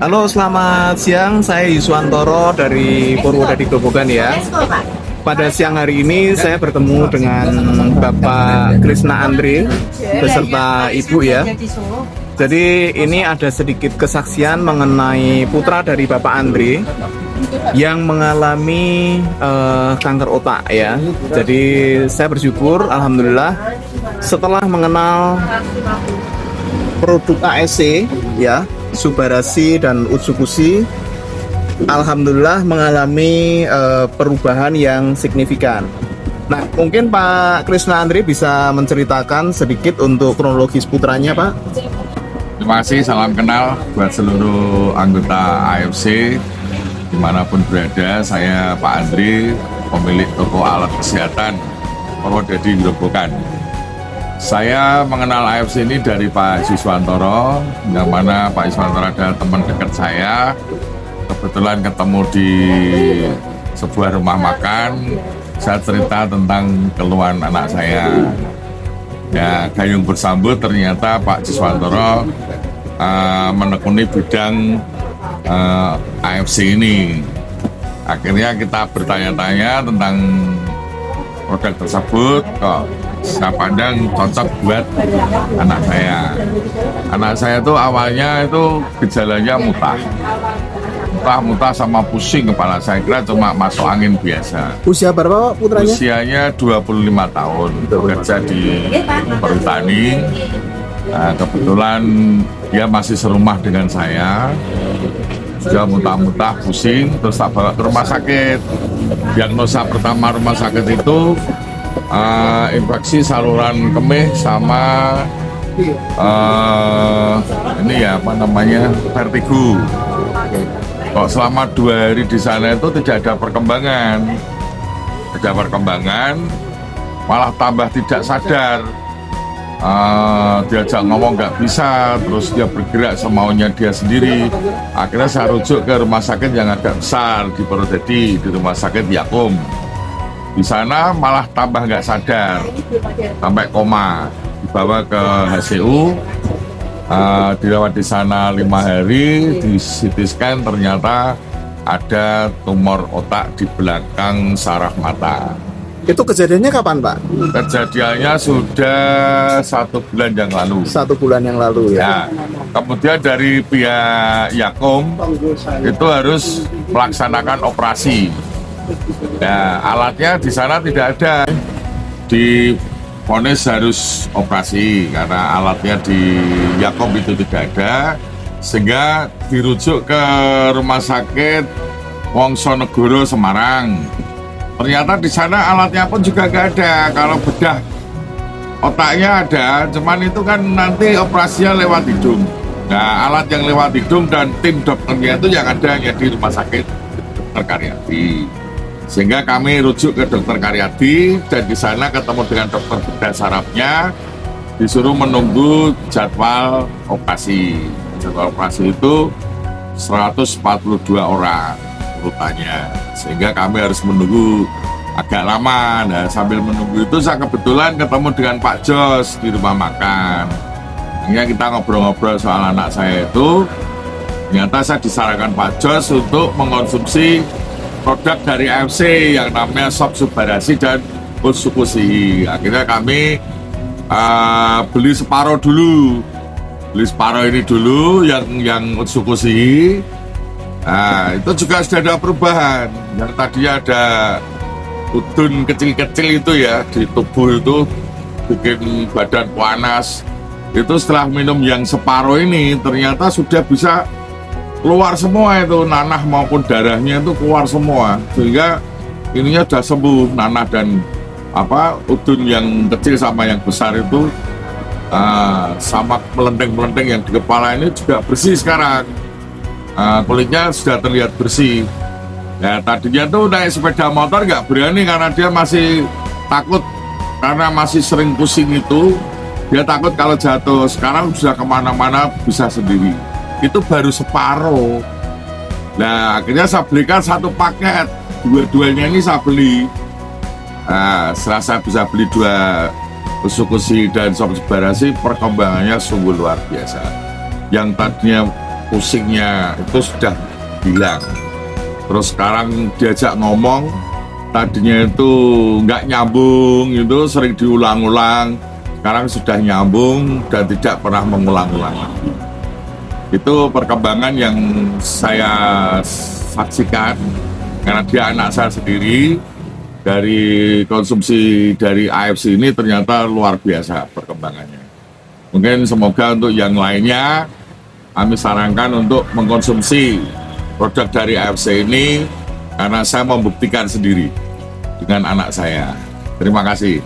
Halo, selamat siang. Saya Yuswantoro dari Purwodadi Grobogan ya. Pada siang hari ini saya bertemu dengan Bapak Krisna Andre beserta Ibu ya. Jadi ini ada sedikit kesaksian mengenai putra dari Bapak Andre yang mengalami kanker otak ya. Jadi saya bersyukur, alhamdulillah, setelah mengenal produk ASC ya, Subarasi dan Utsukushi, alhamdulillah mengalami perubahan yang signifikan. Nah, mungkin Pak Krisna Andre bisa menceritakan sedikit untuk kronologis putranya, Pak. Terima kasih, salam kenal buat seluruh anggota AFC dimanapun berada. Saya Pak Andre, pemilik toko alat kesehatan Purwodadi Grobogan. Saya mengenal AFC ini dari Pak Yuswantoro, yang mana Pak Yuswantoro adalah teman dekat saya. Kebetulan ketemu di sebuah rumah makan, saya cerita tentang keluhan anak saya. Ya, gayung bersambut ternyata Pak Yuswantoro menekuni bidang AFC ini. Akhirnya kita bertanya-tanya tentang produk tersebut, kok saya pandang cocok buat anak saya. Anak saya tuh awalnya itu gejalanya muntah sama pusing kepala. Saya kira cuma masuk angin biasa. Usia berapa Pak putranya? Usianya 25 tahun, bekerja di perhutani. Nah, kebetulan dia masih serumah dengan saya. Dia muntah-muntah, pusing, terus tak bawa ke rumah sakit. Diagnosa pertama rumah sakit itu infeksi saluran kemih sama vertigo. Kok selama 2 hari di sana itu tidak ada perkembangan, malah tambah tidak sadar. Diajak ngomong nggak bisa, terus dia bergerak semaunya dia sendiri. Akhirnya saya rujuk ke rumah sakit yang agak besar di Purwodadi, di rumah sakit Yakum. Di sana malah tambah nggak sadar, sampai koma. Dibawa ke HCU, dirawat di sana 5 hari, di CT scan ternyata ada tumor otak di belakang saraf mata. Itu kejadiannya kapan, Pak? Kejadiannya sudah 1 bulan yang lalu. 1 bulan yang lalu ya. Kemudian dari pihak Yakum itu harus melaksanakan operasi. Nah, alatnya di sana tidak ada. Divonis harus operasi karena alatnya di Yakum itu tidak ada, sehingga dirujuk ke rumah sakit Wongsonegoro Semarang. Ternyata di sana alatnya pun juga nggak ada. Kalau bedah otaknya ada, cuman itu kan nanti operasinya lewat hidung. Nah, alat yang lewat hidung dan tim dokternya itu yang ada hanya di rumah sakit Dr. Karyadi. Sehingga kami rujuk ke Dr. Karyadi dan di sana ketemu dengan dokter bedah sarafnya, disuruh menunggu jadwal operasi. Jadwal operasi itu 142 orang urutannya, sehingga kami harus menunggu agak lama. Nah, sambil menunggu itu saya kebetulan ketemu dengan Pak Jos di rumah makan. Akhirnya kita ngobrol-ngobrol soal anak saya itu. Ternyata saya disarankan Pak Jos untuk mengkonsumsi produk dari AFC yang namanya Subarasi dan Utsukushi. Akhirnya kami beli separuh dulu. Beli separuh ini dulu yang Utsukushi. Nah, itu juga sudah ada perubahan. Yang tadinya ada udun kecil-kecil itu ya di tubuh itu bikin badan panas. Itu setelah minum yang separuh ini ternyata sudah bisa keluar semua, itu nanah maupun darahnya itu keluar semua. Sehingga ininya sudah sembuh, nanah dan udun yang kecil sama yang besar itu sama melenteng-melenteng yang di kepala ini juga bersih sekarang. Kulitnya sudah terlihat bersih. Ya, tadinya tuh naik sepeda motor nggak berani karena dia masih takut, karena masih sering pusing itu. Dia takut kalau jatuh. Sekarang sudah kemana-mana bisa sendiri. Itu baru separuh. Nah, akhirnya saya belikan 1 paket. Dua-duanya ini saya beli. Setelah saya bisa beli 2 Utsukushi dan Subarasi, perkembangannya sungguh luar biasa. Yang tadinya pusingnya itu sudah hilang. Terus sekarang diajak ngomong, tadinya itu nggak nyambung, itu sering diulang-ulang. Sekarang sudah nyambung dan tidak pernah mengulang-ulang. Itu perkembangan yang saya saksikan karena dia anak saya sendiri. Dari konsumsi dari AFC ini ternyata luar biasa perkembangannya. Mungkin semoga untuk yang lainnya kami sarankan untuk mengkonsumsi produk dari AFC ini karena saya membuktikan sendiri dengan anak saya. Terima kasih.